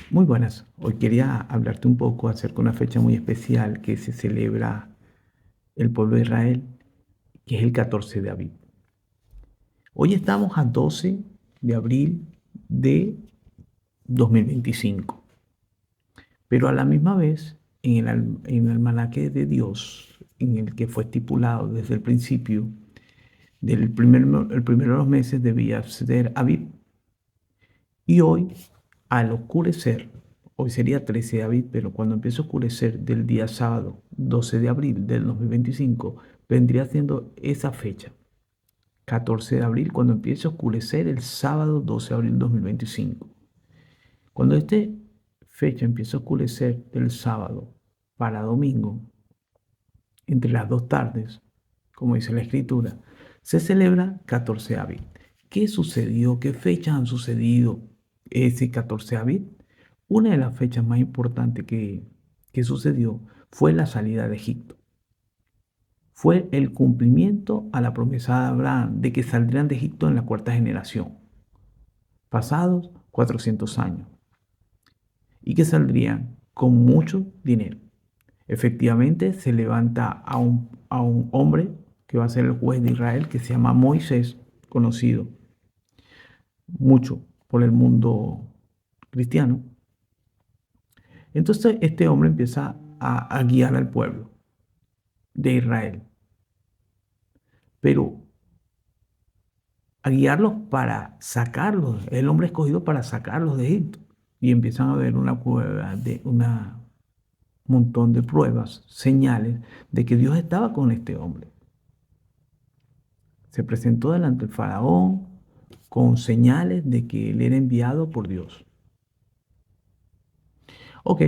Muy buenas. Hoy quería hablarte un poco acerca de una fecha muy especial que se celebra el pueblo de Israel, que es el 14 de Aviv. Hoy estamos a 12 de abril de 2025, pero a la misma vez en el almanaque de Dios, en el que fue estipulado desde el principio, el primero de los meses debía ser Aviv. Y hoy, al oscurecer, hoy sería 13 de abril, pero cuando empieza a oscurecer del día sábado 12 de abril del 2025, vendría siendo esa fecha, 14 de abril, cuando empieza a oscurecer el sábado 12 de abril del 2025. Cuando esta fecha empieza a oscurecer del sábado para domingo, entre las dos tardes, como dice la escritura, se celebra 14 de abril. ¿Qué sucedió? ¿Qué fechas han sucedido ese 14 de abril? Una de las fechas más importantes que sucedió fue la salida de Egipto. Fue el cumplimiento a la promesa de Abraham de que saldrían de Egipto en la cuarta generación, pasados 400 años, y que saldrían con mucho dinero. Efectivamente, se levanta a un hombre que va a ser el juez de Israel, que se llama Moisés, conocido mucho por el mundo cristiano. Entonces, este hombre empieza a guiar al pueblo de Israel, pero a guiarlos para sacarlos, el hombre escogido para sacarlos de Egipto. Y empiezan a ver una prueba de un montón de pruebas, señales de que Dios estaba con este hombre. Se presentó delante del faraón con señales de que él era enviado por Dios. Ok,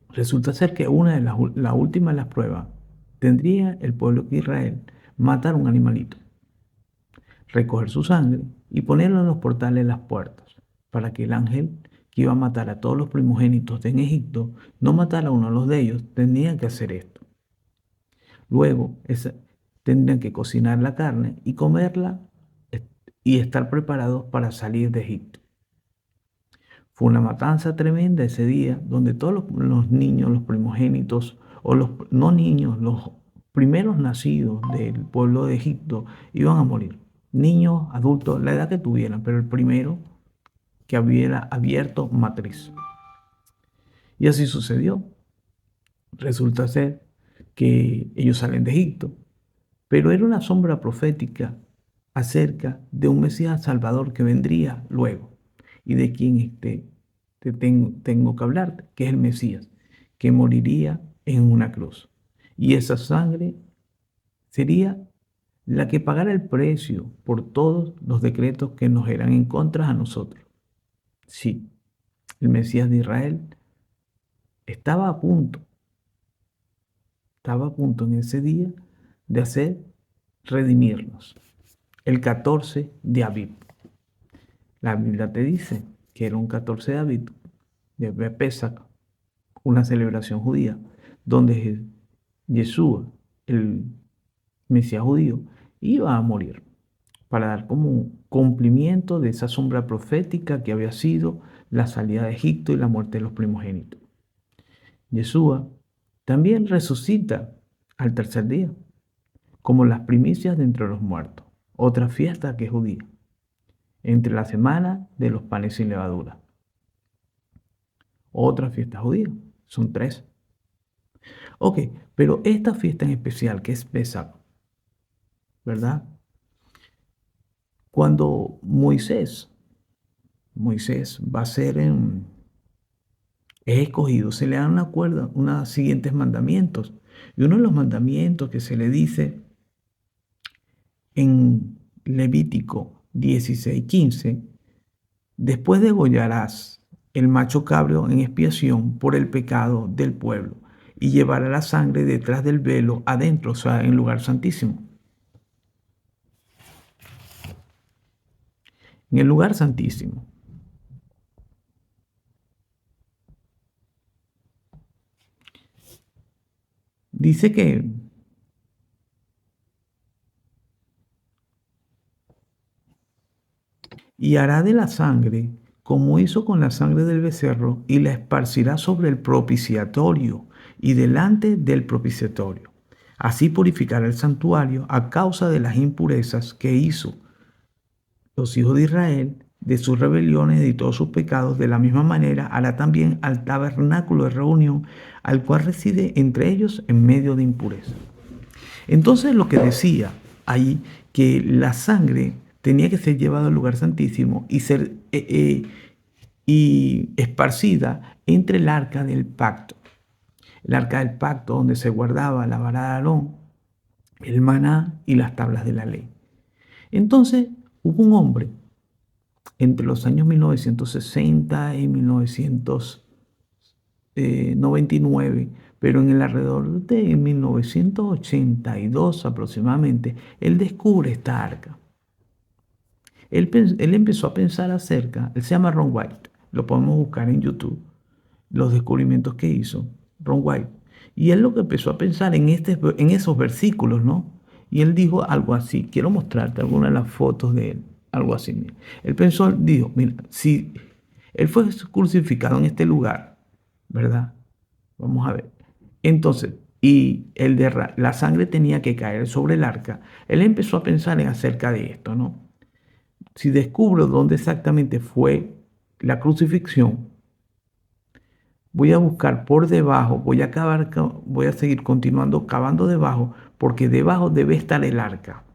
resulta ser que una de la última de las pruebas tendría el pueblo de Israel matar un animalito, recoger su sangre y ponerlo en los portales de las puertas, para que el ángel que iba a matar a todos los primogénitos en Egipto no matara a uno de los de ellos, tenía que hacer esto. Luego tendrían que cocinar la carne y comerla y estar preparados para salir de Egipto. Fue una matanza tremenda ese día, donde todos los niños, los primogénitos, o los no niños, los primeros nacidos del pueblo de Egipto iban a morir. Niños, adultos, la edad que tuvieran, pero el primero que hubiera abierto matriz. Y así sucedió. Resulta ser que ellos salen de Egipto, pero era una sombra profética acerca de un Mesías Salvador que vendría luego y de quien tengo que hablarte, que es el Mesías, que moriría en una cruz. Y esa sangre sería la que pagara el precio por todos los decretos que nos eran en contra a nosotros. Sí, el Mesías de Israel estaba a punto, estaba a punto en ese día de hacer redimirnos. El 14 de Aviv. La Biblia te dice que era un 14 de Aviv, de Pesach, una celebración judía, donde Yeshua, el Mesías judío, iba a morir para dar como un cumplimiento de esa sombra profética que había sido la salida de Egipto y la muerte de los primogénitos. Yeshua también resucita al tercer día, como las primicias de entre los muertos, otra fiesta que es judía, entre la semana de los panes sin levadura. Otra fiesta judía, son tres. Ok, pero esta fiesta en especial, que es Pesach, ¿verdad? Cuando Moisés va a ser es escogido, se le dan unos siguientes mandamientos. Y uno de los mandamientos que se le dice en Levítico 16:15, después degollarás el macho cabrio en expiación por el pecado del pueblo y llevará la sangre detrás del velo adentro, o sea, en el lugar santísimo. En el lugar santísimo. Dice que y hará de la sangre como hizo con la sangre del becerro, y la esparcirá sobre el propiciatorio y delante del propiciatorio. Así purificará el santuario a causa de las impurezas que hizo los hijos de Israel, de sus rebeliones y de todos sus pecados. De la misma manera hará también al tabernáculo de reunión, al cual reside entre ellos en medio de impureza. Entonces lo que decía ahí, que la sangre tenía que ser llevada al lugar santísimo y ser y esparcida entre el arca del pacto. El arca del pacto donde se guardaba la vara de Aarón, el maná y las tablas de la ley. Entonces hubo un hombre entre los años 1960 y 1999, pero en el alrededor de 1982 aproximadamente, él descubre esta arca. Él empezó a pensar acerca, él se llama Ron White, lo podemos buscar en YouTube, los descubrimientos que hizo Ron White. Y él lo que empezó a pensar en esos versículos, ¿no? Y él dijo algo así, quiero mostrarte algunas de las fotos de él, algo así. Él pensó, dijo, mira, si él fue crucificado en este lugar, ¿verdad? Vamos a ver. Entonces, y la sangre tenía que caer sobre el arca, él empezó a pensar en acerca de esto, ¿no? Si descubro dónde exactamente fue la crucifixión, voy a buscar por debajo, voy a seguir continuando cavando debajo, porque debajo debe estar el arca.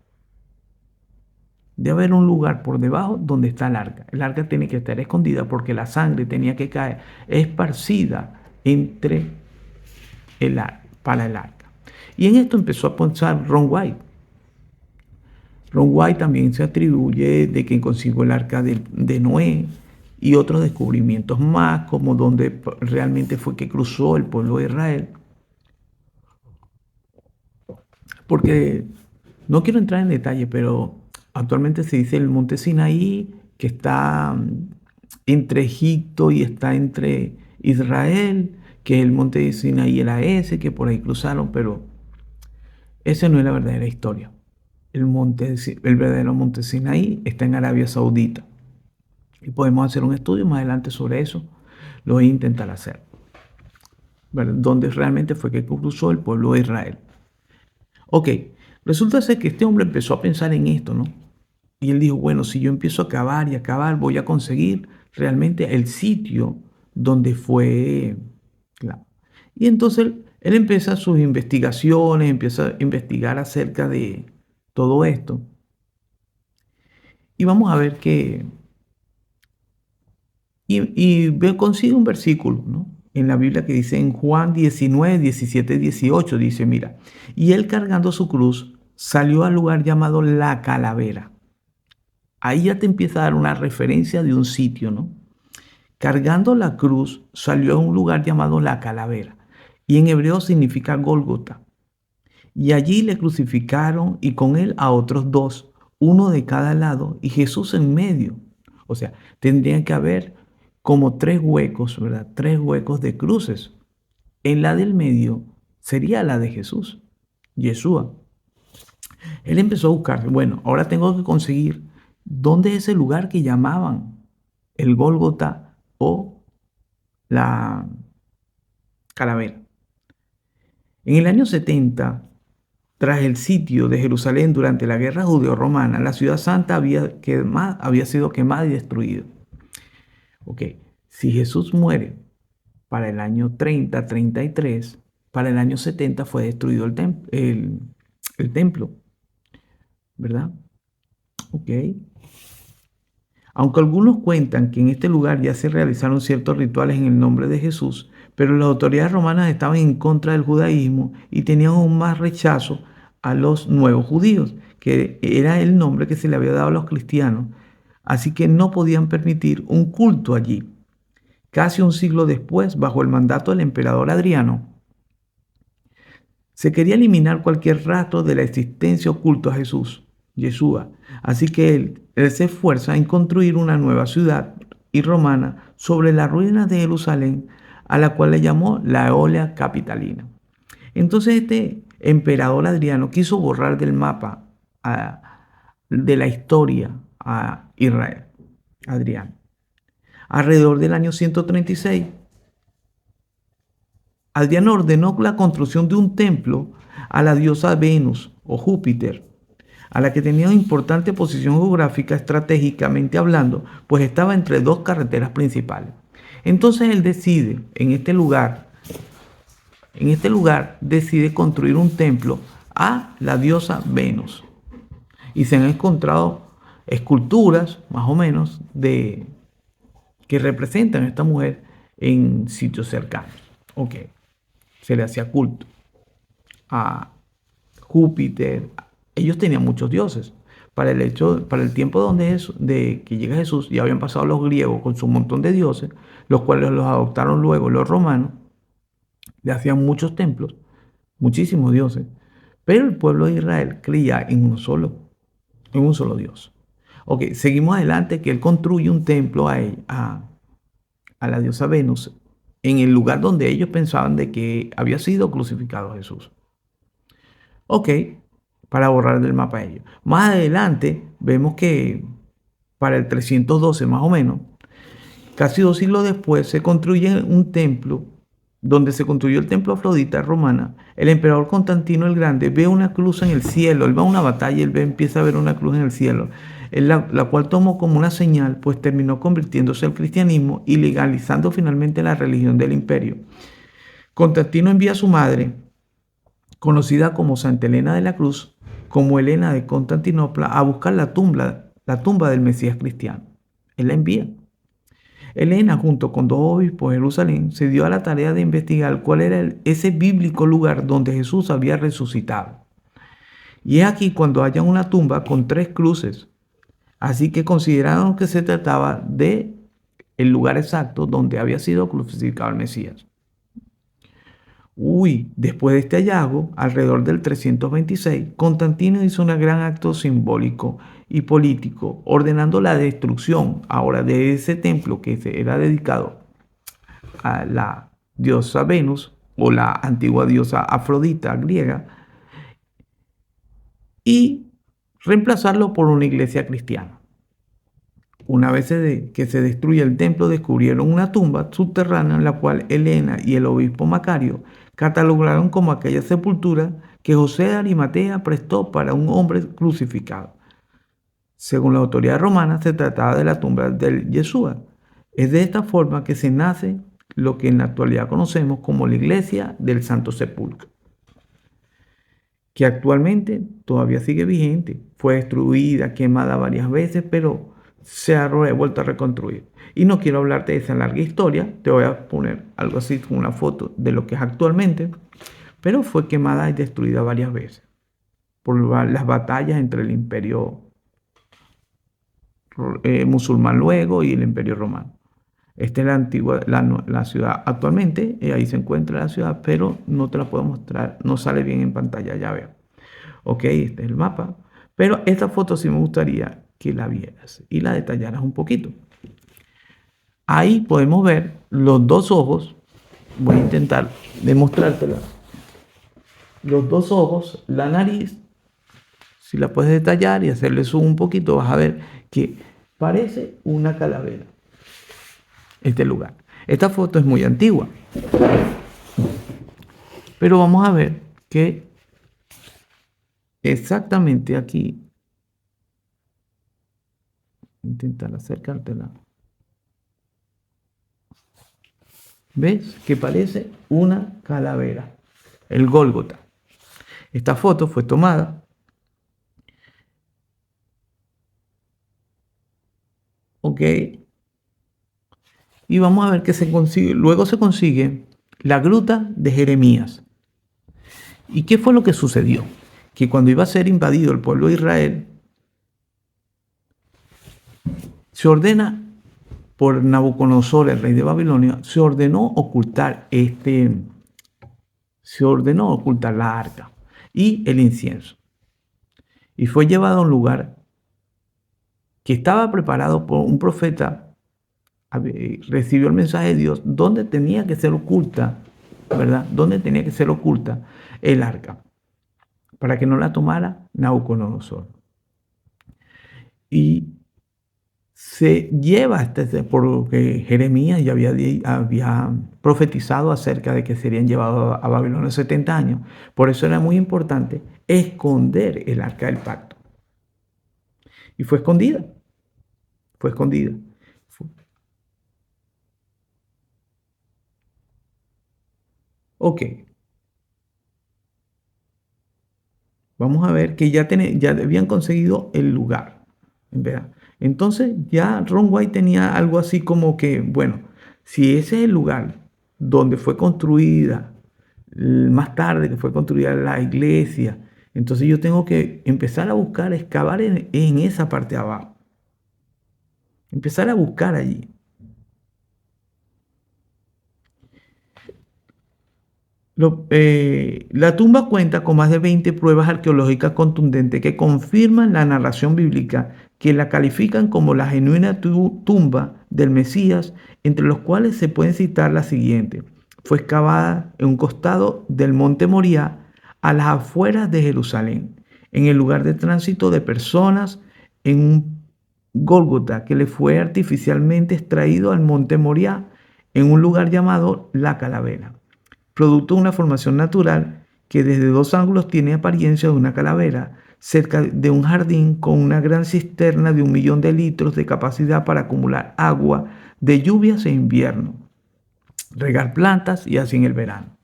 Debe haber un lugar por debajo donde está el arca. El arca tiene que estar escondida porque la sangre tenía que caer esparcida para el arca. Y en esto empezó a pensar Ron White. Ron White también se atribuye de que consiguió el arca de Noé y otros descubrimientos más, como donde realmente fue que cruzó el pueblo de Israel. Porque no quiero entrar en detalle, pero actualmente se dice el monte Sinaí, que está entre Egipto y está entre Israel, que el monte Sinaí era ese, que por ahí cruzaron, pero esa no es la verdadera historia. El verdadero monte Sinaí está en Arabia Saudita. Y podemos hacer un estudio más adelante sobre eso. Lo voy a intentar hacer. ¿Verdad? Donde realmente fue que cruzó el pueblo de Israel. Ok, resulta ser que este hombre empezó a pensar en esto, ¿no? Y él dijo, bueno, si yo empiezo a cavar y a cavar, voy a conseguir realmente el sitio donde fue. Claro. Y entonces él empieza sus investigaciones, empieza a investigar acerca de todo esto. Y vamos a ver que. Consigue un versículo, ¿no? En la Biblia que dice en Juan 19, 17, 18, dice, mira, y él cargando su cruz salió al lugar llamado La Calavera. Ahí ya te empieza a dar una referencia de un sitio, ¿no? Cargando la cruz salió a un lugar llamado La Calavera, y en hebreo significa Gólgota. Y allí le crucificaron y con él a otros dos, uno de cada lado y Jesús en medio. O sea, tendrían que haber como tres huecos, ¿verdad? Tres huecos de cruces. En la del medio sería la de Jesús, Yeshua. Él empezó a buscar, bueno, ahora tengo que conseguir dónde es el lugar que llamaban el Gólgota o la calavera. En el año 70, tras el sitio de Jerusalén durante la guerra judeo-romana, la ciudad santa había sido quemada y destruida. Ok, si Jesús muere para el año 30, 33, para el año 70 fue destruido el templo, ¿verdad? Ok. Aunque algunos cuentan que en este lugar ya se realizaron ciertos rituales en el nombre de Jesús, pero las autoridades romanas estaban en contra del judaísmo y tenían aún más rechazo a los nuevos judíos, que era el nombre que se le había dado a los cristianos. Así que no podían permitir un culto allí. Casi un siglo después, bajo el mandato del emperador Adriano, se quería eliminar cualquier rastro de la existencia oculta a Jesús, Yeshua. Así que él se esfuerza en construir una nueva ciudad y romana sobre las ruinas de Jerusalén, a la cual le llamó la Eolia Capitalina. Entonces este emperador Adriano quiso borrar del mapa de la historia a Israel, Adriano. alrededor del año 136, Adriano ordenó la construcción de un templo a la diosa Venus o Júpiter, a la que tenía una importante posición geográfica estratégicamente hablando, pues estaba entre dos carreteras principales. Entonces él decide, en este lugar decide construir un templo a la diosa Venus. Y se han encontrado esculturas, más o menos, que representan a esta mujer en sitios cercanos. Ok, se le hacía culto a Júpiter. Ellos tenían muchos dioses. Para el tiempo de que llega Jesús, ya habían pasado los griegos con su montón de dioses, los cuales los adoptaron luego los romanos, le hacían muchos templos, muchísimos dioses, pero el pueblo de Israel creía en un solo Dios. Ok, seguimos adelante, que él construye un templo a la diosa Venus en el lugar donde ellos pensaban de que había sido crucificado Jesús. Ok, para borrar del mapa a ellos. Más adelante vemos que para el 312 más o menos, casi 2 siglos después, se construye un templo donde se construyó el templo Afrodita romana. El emperador Constantino el Grande ve una cruz en el cielo. Él va a una batalla y empieza a ver una cruz en el cielo, la cual tomó como una señal, pues terminó convirtiéndose al cristianismo y legalizando finalmente la religión del imperio. Constantino envía a su madre, conocida como Santa Elena de la Cruz, como Helena de Constantinopla, a buscar la tumba del Mesías cristiano. Él la envía. Helena, junto con 2 obispos de Jerusalén, se dio a la tarea de investigar cuál era ese bíblico lugar donde Jesús había resucitado. Y es aquí cuando hallan una tumba con 3 cruces. Así que consideraron que se trataba de el lugar exacto donde había sido crucificado el Mesías. Después de este hallazgo, alrededor del 326, Constantino hizo un gran acto simbólico y político, ordenando la destrucción ahora de ese templo que era dedicado a la diosa Venus o la antigua diosa Afrodita griega, y reemplazarlo por una iglesia cristiana. Una vez que se destruye el templo, descubrieron una tumba subterránea en la cual Helena y el obispo Macario catalogaron como aquella sepultura que José de Arimatea prestó para un hombre crucificado. Según la autoridad romana, se trataba de la tumba del Yeshua. Es de esta forma que se nace lo que en la actualidad conocemos como la Iglesia del Santo Sepulcro, que actualmente todavía sigue vigente. Fue destruida, quemada varias veces, pero se ha vuelto a reconstruir. Y no quiero hablarte de esa larga historia, te voy a poner algo así como una foto de lo que es actualmente, pero fue quemada y destruida varias veces por las batallas entre el imperio musulmán luego y el imperio romano. Esta es la ciudad actualmente, ahí se encuentra la ciudad, pero no te la puedo mostrar, no sale bien en pantalla, ya veo. Ok, este es el mapa, pero esta foto sí me gustaría que la vieras y la detallaras un poquito. Ahí podemos ver los 2 ojos, voy a intentar demostrártela. Los 2 ojos, la nariz, si la puedes detallar y hacerle zoom un poquito, vas a ver que parece una calavera este lugar. Esta foto es muy antigua, pero vamos a ver que exactamente aquí, intentar acercártela. ¿Ves? Que parece una calavera, el Gólgota. Esta foto fue tomada ok, y vamos a ver que luego se consigue la gruta de Jeremías. ¿Y qué fue lo que sucedió? Que cuando iba a ser invadido el pueblo de Israel, se ordena por Nabucodonosor, el rey de Babilonia, se ordenó ocultar la arca y el incienso. Y fue llevado a un lugar que estaba preparado por un profeta, recibió el mensaje de Dios, donde tenía que ser oculta, ¿verdad? Donde tenía que ser oculta el arca, para que no la tomara Nabucodonosor. Y se lleva porque Jeremías ya había profetizado acerca de que serían llevados a Babilonia 70 años. Por eso era muy importante esconder el arca del pacto. Y fue escondida, fue escondida. Fu- Ok, vamos a ver que ya habían conseguido el lugar, ¿verdad? Entonces ya Ron White tenía algo así como que, bueno, si ese es el lugar donde fue construida, más tarde que fue construida la iglesia, entonces yo tengo que empezar a buscar, excavar en esa parte de abajo, empezar a buscar allí. La tumba cuenta con más de 20 pruebas arqueológicas contundentes que confirman la narración bíblica, que la califican como la genuina tumba del Mesías, entre los cuales se pueden citar la siguiente. Fue excavada en un costado del monte Moriah, a las afueras de Jerusalén, en el lugar de tránsito de personas, en un Gólgota que le fue artificialmente extraído al monte Moriah, en un lugar llamado La Calavera, producto de una formación natural que desde dos ángulos tiene apariencia de una calavera, cerca de un jardín con una gran cisterna de 1 millón de litros de capacidad para acumular agua de lluvias e invierno, regar plantas y así en el verano.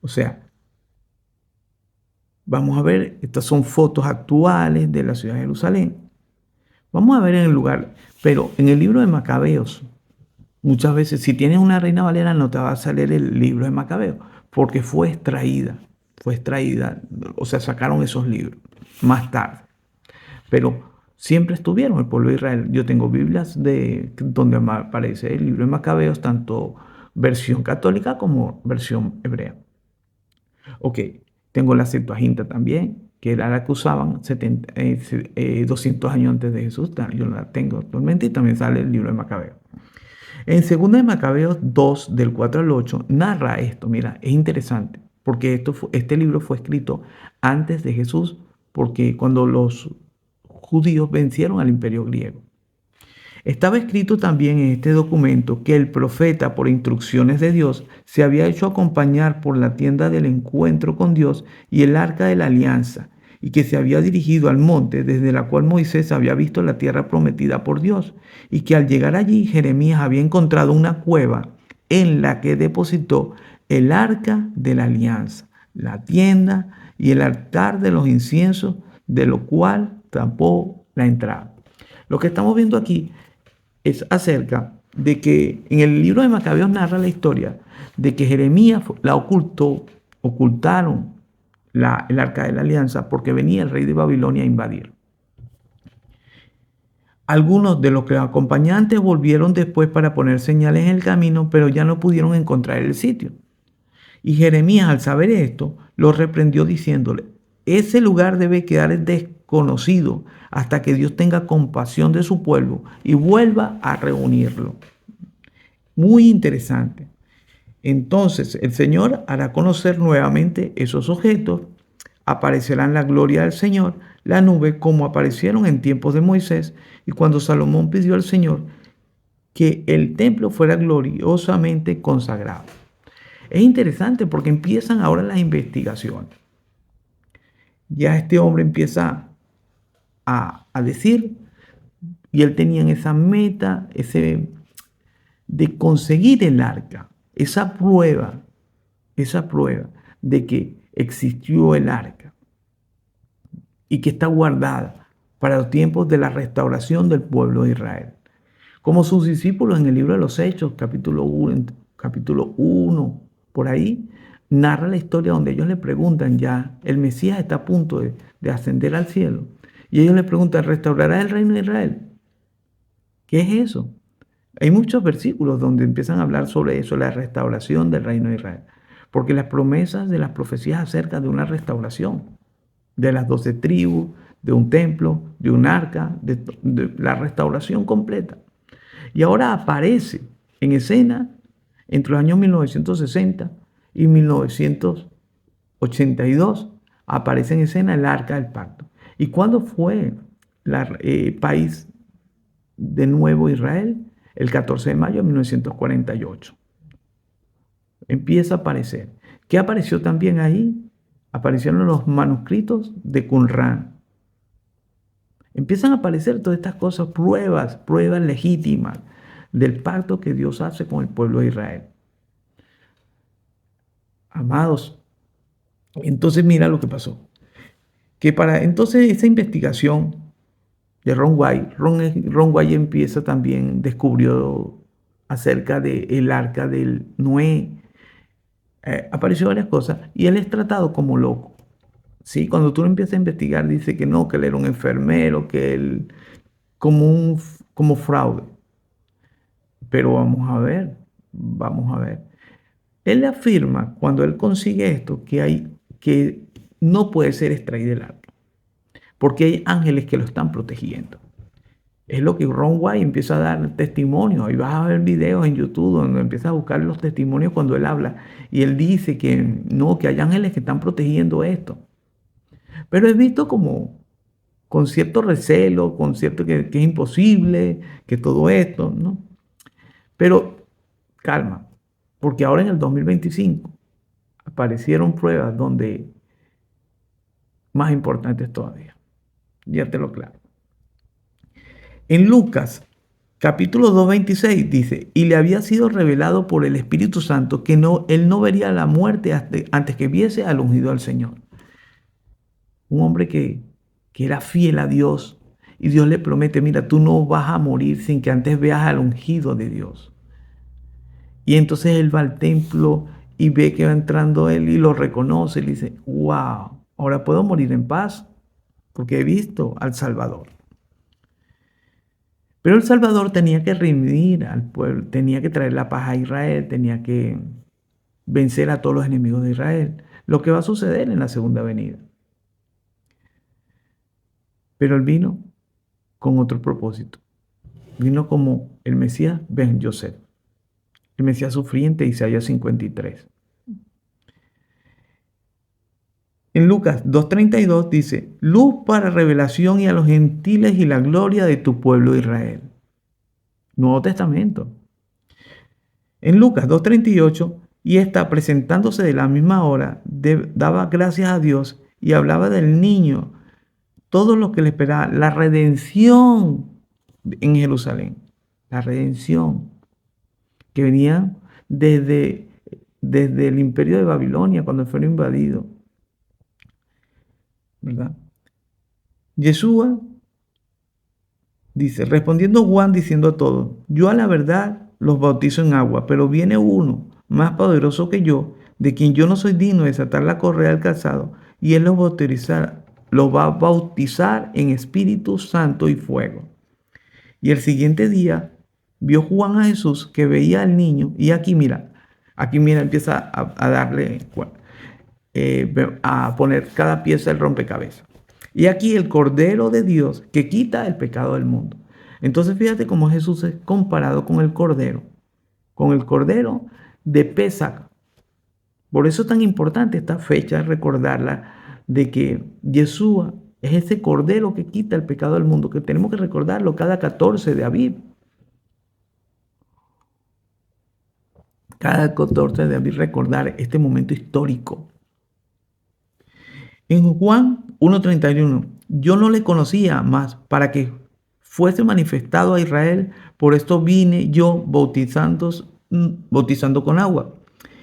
O sea, vamos a ver, estas son fotos actuales de la ciudad de Jerusalén. Vamos a ver en el lugar, pero en el libro de Macabeos, muchas veces, si tienes una Reina Valera, no te va a salir el libro de Macabeo, porque fue extraída, o sea, sacaron esos libros más tarde. Pero siempre estuvieron el pueblo de Israel. Yo tengo Biblias donde aparece el libro de Macabeos, tanto versión católica como versión hebrea. Ok, tengo la Septuaginta también, que era la que usaban 200 años antes de Jesús. Yo la tengo actualmente y también sale el libro de Macabeo. En 2 de Macabeos 2, del 4 al 8, narra esto. Mira, es interesante, porque este libro fue escrito antes de Jesús, porque cuando los judíos vencieron al imperio griego. Estaba escrito también en este documento que el profeta, por instrucciones de Dios, se había hecho acompañar por la tienda del encuentro con Dios y el arca de la alianza, y que se había dirigido al monte desde la cual Moisés había visto la tierra prometida por Dios, y que al llegar allí Jeremías había encontrado una cueva en la que depositó el arca de la alianza, la tienda y el altar de los inciensos, de lo cual tapó la entrada. Lo que estamos viendo aquí es acerca de que en el libro de Macabeos narra la historia de que Jeremías la ocultaron el arca de la alianza porque venía el rey de Babilonia a invadir. Algunos de los acompañantes volvieron después para poner señales en el camino, pero ya no pudieron encontrar el sitio. Y Jeremías, al saber esto, lo reprendió diciéndole: ese lugar debe quedar desconocido hasta que Dios tenga compasión de su pueblo y vuelva a reunirlo. Muy interesante. Entonces el Señor hará conocer nuevamente esos objetos, aparecerá en la gloria del Señor, la nube, como aparecieron en tiempos de Moisés y cuando Salomón pidió al Señor que el templo fuera gloriosamente consagrado. Es interesante porque empiezan ahora las investigaciones. Ya este hombre empieza a decir, y él tenía esa meta, de conseguir el arca, esa prueba de que existió el arca y que está guardada para los tiempos de la restauración del pueblo de Israel. Como sus discípulos en el libro de los Hechos, capítulo 1, por ahí, narra la historia donde ellos le preguntan ya, el Mesías está a punto de ascender al cielo. Y ellos le preguntan, ¿restaurará el reino de Israel? ¿Qué es eso? Hay muchos versículos donde empiezan a hablar sobre eso, la restauración del reino de Israel. Porque las promesas de las profecías acerca de una restauración, de las 12 tribus, de un templo, de un arca, de la restauración completa. Y ahora aparece en escena entre los años 1960 y 1982, aparece en escena el Arca del Pacto. ¿Y cuándo fue el país de nuevo Israel el 14 de mayo de 1948. Empieza a aparecer. ¿Qué apareció también ahí? Aparecieron los manuscritos de Qumrán. Empiezan a aparecer todas estas cosas, pruebas legítimas del pacto que Dios hace con el pueblo de Israel. Amados, entonces mira lo que pasó. Que para entonces esa investigación de Ron White empieza también, descubrió acerca del arca del Noé. Apareció varias cosas y él es tratado como loco. ¿Sí? Cuando tú lo empiezas a investigar, dice que no, que él era un enfermero, que él como fraude. Pero vamos a ver. Él afirma, cuando él consigue esto, que no puede ser extraído del arca, porque hay ángeles que lo están protegiendo. Es lo que Ron White empieza a dar testimonio. Ahí vas a ver videos en YouTube donde empieza a buscar los testimonios cuando él habla. Y él dice que no, que hay ángeles que están protegiendo esto. Pero es visto como con cierto recelo, con cierto que es imposible, que todo esto, ¿no? Pero calma, porque ahora en el 2025 aparecieron pruebas donde más importantes todavía. Ya te lo claro. En Lucas, capítulo 2:26 dice, y le había sido revelado por el Espíritu Santo que él no vería la muerte antes que viese al ungido del Señor. Un hombre que era fiel a Dios, y Dios le promete, mira, tú no vas a morir sin que antes veas al ungido de Dios. Y entonces él va al templo y ve que va entrando él y lo reconoce y le dice, wow, ahora puedo morir en paz porque he visto al Salvador. Pero el Salvador tenía que redimir al pueblo, tenía que traer la paz a Israel, tenía que vencer a todos los enemigos de Israel, lo que va a suceder en la segunda venida. Pero él vino con otro propósito. Vino como el Mesías Ben Yosef, el Mesías sufriente, Isaías 53. En Lucas 2:32 dice, luz para revelación y a los gentiles y la gloria de tu pueblo Israel. Nuevo Testamento. En Lucas 2:38, y esta presentándose de la misma hora, daba gracias a Dios y hablaba del niño, todo lo que le esperaba, la redención en Jerusalén, la redención que venía desde el imperio de Babilonia, cuando fueron invadidos, ¿verdad? Yeshua dice, respondiendo Juan diciendo a todos, yo a la verdad los bautizo en agua, pero viene uno más poderoso que yo, de quien yo no soy digno de desatar la correa del calzado, y él los va a bautizar en Espíritu Santo y fuego. Y el siguiente día vio Juan a Jesús que veía al niño, y aquí mira, empieza a darle, a poner cada pieza del rompecabezas. Y aquí el Cordero de Dios que quita el pecado del mundo. Entonces fíjate cómo Jesús es comparado con el Cordero de Pesach. Por eso es tan importante esta fecha, recordarla, de que Yeshua es ese Cordero que quita el pecado del mundo, que tenemos que recordarlo cada 14 de Aviv. Cada 14 de Aviv recordar este momento histórico. En Juan 1:31, yo no le conocía más para que fuese manifestado a Israel, por esto vine yo bautizando con agua.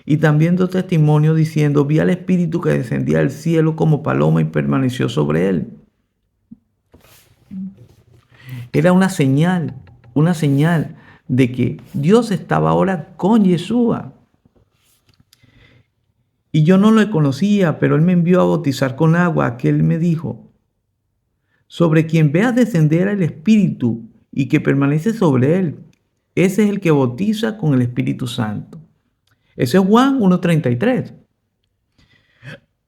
Y también doy testimonio diciendo, vi al Espíritu que descendía del cielo como paloma y permaneció sobre él. Era una señal de que Dios estaba ahora con Yeshua. Y yo no lo conocía, pero él me envió a bautizar con agua, que él me dijo, sobre quien veas descender el Espíritu y que permanece sobre él, ese es el que bautiza con el Espíritu Santo. Ese es Juan 1:33.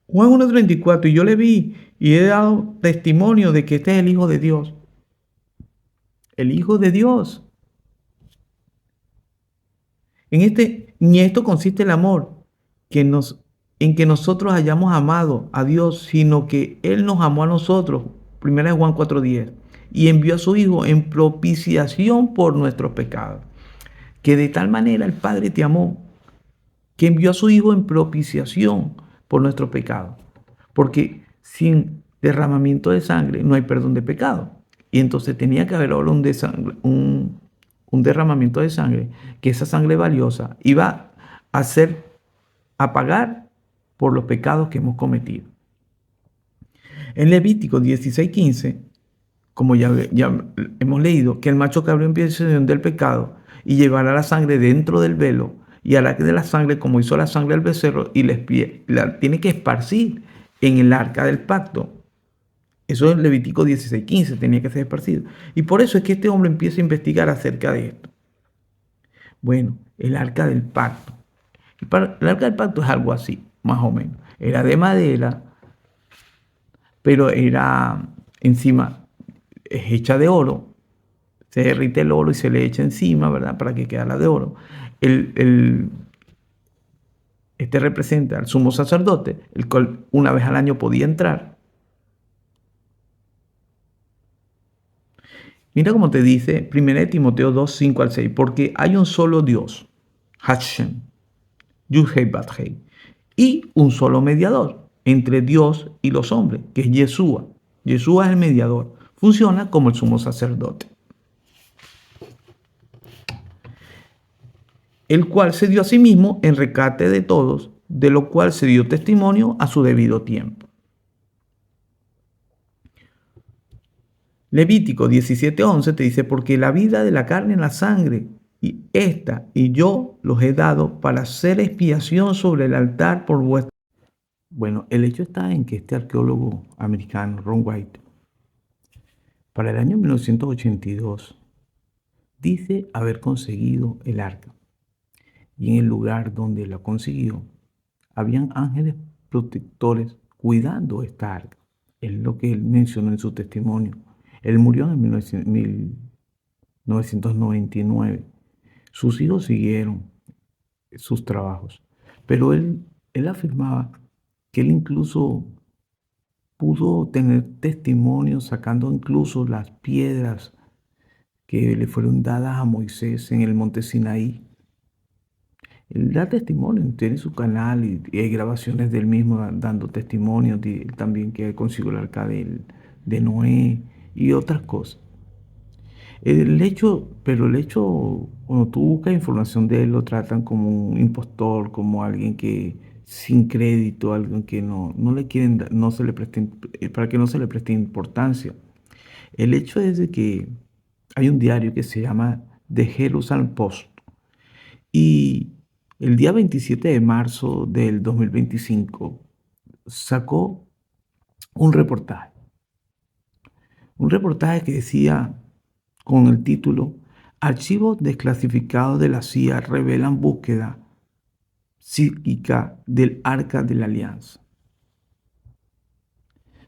Juan 1:34, y yo le vi y he dado testimonio de que este es el Hijo de Dios. El Hijo de Dios. En esto consiste el amor, en que nosotros hayamos amado a Dios, sino que Él nos amó a nosotros. 1 Juan 4:10. y envió a su Hijo en propiciación por nuestros pecados. Que de tal manera el Padre te amó, que envió a su Hijo en propiciación por nuestros pecados. Porque sin derramamiento de sangre no hay perdón de pecado. Y entonces tenía que haber ahora un derramamiento de sangre, que esa sangre valiosa iba a pagar por los pecados que hemos cometido. En Levítico 16:15, como ya hemos leído, que el macho cabrío en expiación del pecado y llevará la sangre dentro del velo y hará que de la sangre, como hizo la sangre del becerro, y la tiene que esparcir en el arca del pacto. Eso en Levítico 16:15 tenía que ser esparcido. Y por eso es que este hombre empieza a investigar acerca de esto. Bueno, el arca del pacto. El arca del pacto es algo así, más o menos. Era de madera, pero era encima, es hecha de oro. Se derrite el oro y se le echa encima, ¿verdad? Para que quedara de oro. Este representa al sumo sacerdote, el cual una vez al año podía entrar. Mira cómo te dice 1 Timoteo 2, 5 al 6, porque hay un solo Dios, Hashem, Yud-Heh-Vav-Heh, y un solo mediador entre Dios y los hombres, que es Yeshua. Yeshua es el mediador, funciona como el sumo sacerdote, el cual se dio a sí mismo en rescate de todos, de lo cual se dio testimonio a su debido tiempo. Levítico 17:11 te dice, porque la vida de la carne en la sangre, y esta y yo los he dado para hacer expiación sobre el altar por vuestro. Bueno, el hecho está en que este arqueólogo americano, Ron White, para el año 1982, dice haber conseguido el arca. Y en el lugar donde la consiguió, habían ángeles protectores cuidando esta arca. Es lo que él mencionó en su testimonio. Él murió en 1999. Sus hijos siguieron sus trabajos, pero él afirmaba que él incluso pudo tener testimonios sacando incluso las piedras que le fueron dadas a Moisés en el monte Sinaí. Él da testimonio, tiene su canal y hay grabaciones del mismo dando testimonios, también que consiguió el arca de Noé y otras cosas. Pero el hecho, cuando tú buscas información de él, lo tratan como un impostor, como alguien que sin crédito, alguien que no le quieren, no se le preste, para que no se le preste importancia. El hecho es de que hay un diario que se llama The Jerusalem Post y el día 27 de marzo del 2025 sacó un reportaje. Un reportaje que decía con el título Archivos desclasificados de la CIA revelan búsqueda psíquica del Arca de la Alianza.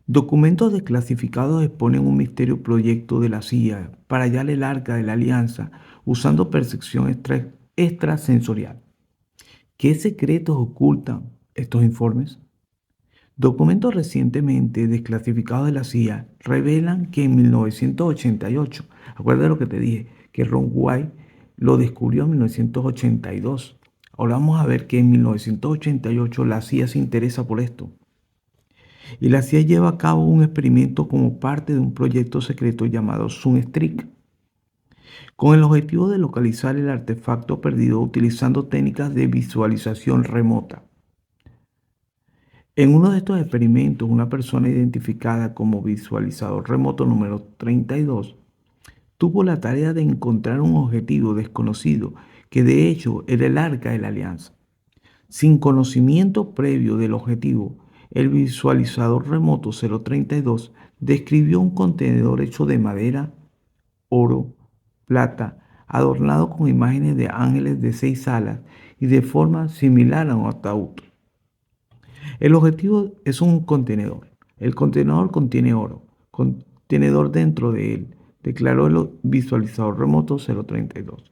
Documentos desclasificados exponen un misterioso proyecto de la CIA para hallar el Arca de la Alianza usando percepción extrasensorial. ¿Qué secretos ocultan estos informes? Documentos recientemente desclasificados de la CIA revelan que en 1988, acuérdate lo que te dije, que Ron White lo descubrió en 1982. Ahora vamos a ver que en 1988 la CIA se interesa por esto. Y la CIA lleva a cabo un experimento como parte de un proyecto secreto llamado Sunstreak, con el objetivo de localizar el artefacto perdido utilizando técnicas de visualización remota. En uno de estos experimentos, una persona identificada como visualizador remoto número 32 tuvo la tarea de encontrar un objetivo desconocido que de hecho era el Arca de la Alianza. Sin conocimiento previo del objetivo, el visualizador remoto 032 describió un contenedor hecho de madera, oro, plata, adornado con imágenes de ángeles de 6 alas y de forma similar a un ataúd. El objetivo es un contenedor. El contenedor contiene oro. Contenedor dentro de él, declaró el visualizador remoto 032.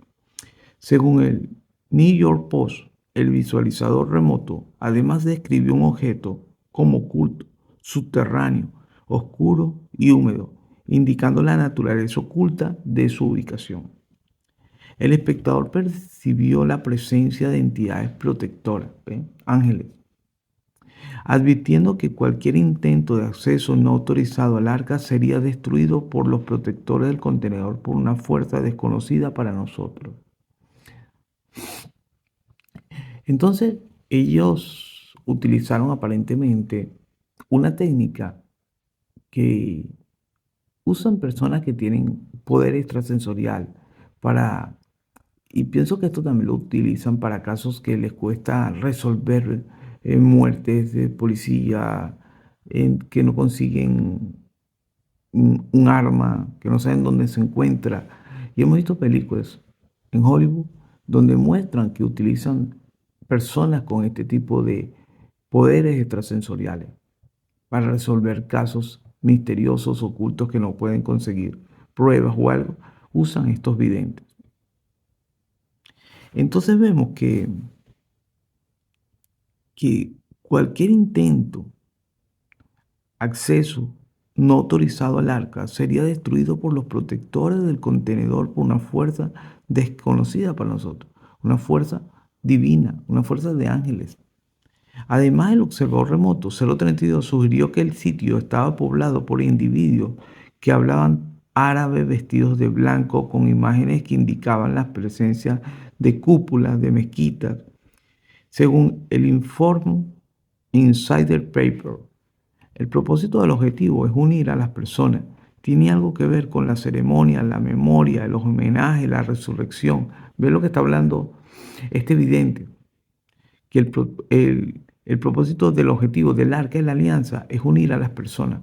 Según el New York Post, el visualizador remoto además describió un objeto como oculto, subterráneo, oscuro y húmedo, indicando la naturaleza oculta de su ubicación. El espectador percibió la presencia de entidades protectoras, ángeles, advirtiendo que cualquier intento de acceso no autorizado al arca sería destruido por los protectores del contenedor por una fuerza desconocida para nosotros. Entonces, ellos utilizaron aparentemente una técnica que usan personas que tienen poder extrasensorial para, y pienso que esto también lo utilizan para casos que les cuesta resolver muertes de policía, que no consiguen un arma, que no saben dónde se encuentra. Y hemos visto películas en Hollywood donde muestran que utilizan personas con este tipo de poderes extrasensoriales para resolver casos misteriosos, ocultos que no pueden conseguir pruebas o algo, usan estos videntes. Entonces vemos que cualquier intento, acceso no autorizado al arca sería destruido por los protectores del contenedor por una fuerza desconocida para nosotros, una fuerza divina, una fuerza de ángeles. Además, el observador remoto 032 sugirió que el sitio estaba poblado por individuos que hablaban árabe vestidos de blanco con imágenes que indicaban la presencia de cúpulas de mezquitas. Según el informe Insider Paper, el propósito del objetivo es unir a las personas. Tiene algo que ver con la ceremonia, la memoria, los homenajes, la resurrección. Ve lo que está hablando este vidente, que el propósito del objetivo del arca de la alianza es unir a las personas.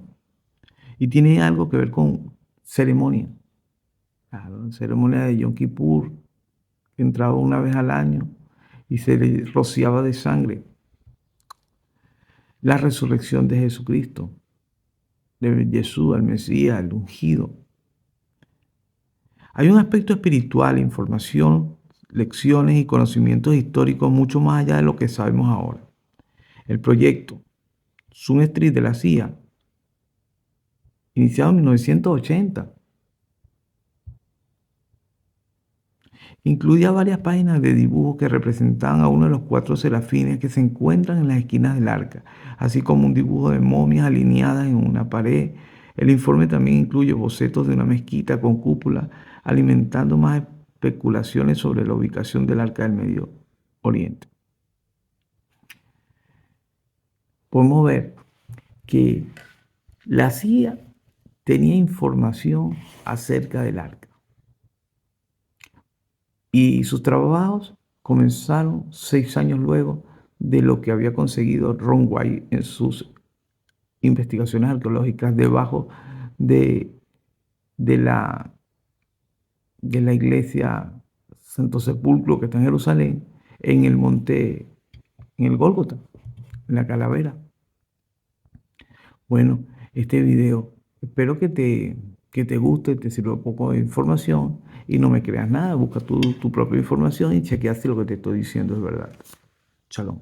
Y tiene algo que ver con ceremonia. Claro, ceremonia de Yom Kippur, que entraba una vez al año y se le rociaba de sangre. La resurrección de Jesucristo, de Jesús, el Mesías, el ungido. Hay un aspecto espiritual, información, lecciones y conocimientos históricos mucho más allá de lo que sabemos ahora. El proyecto Zoom Street de la CIA, iniciado en 1980, incluía varias páginas de dibujos que representaban a uno de los 4 serafines que se encuentran en las esquinas del arca, así como un dibujo de momias alineadas en una pared. El informe también incluye bocetos de una mezquita con cúpula, alimentando más especulaciones sobre la ubicación del arca del Medio Oriente. Podemos ver que la CIA tenía información acerca del arca. Y sus trabajos comenzaron 6 años luego de lo que había conseguido Ron White en sus investigaciones arqueológicas debajo de la iglesia Santo Sepulcro que está en Jerusalén, en el monte, en el Gólgota, en la calavera. Bueno, este video, espero que te guste, te sirva un poco de información y no me creas nada, busca tu propia información y chequea si lo que te estoy diciendo es verdad. Shalom.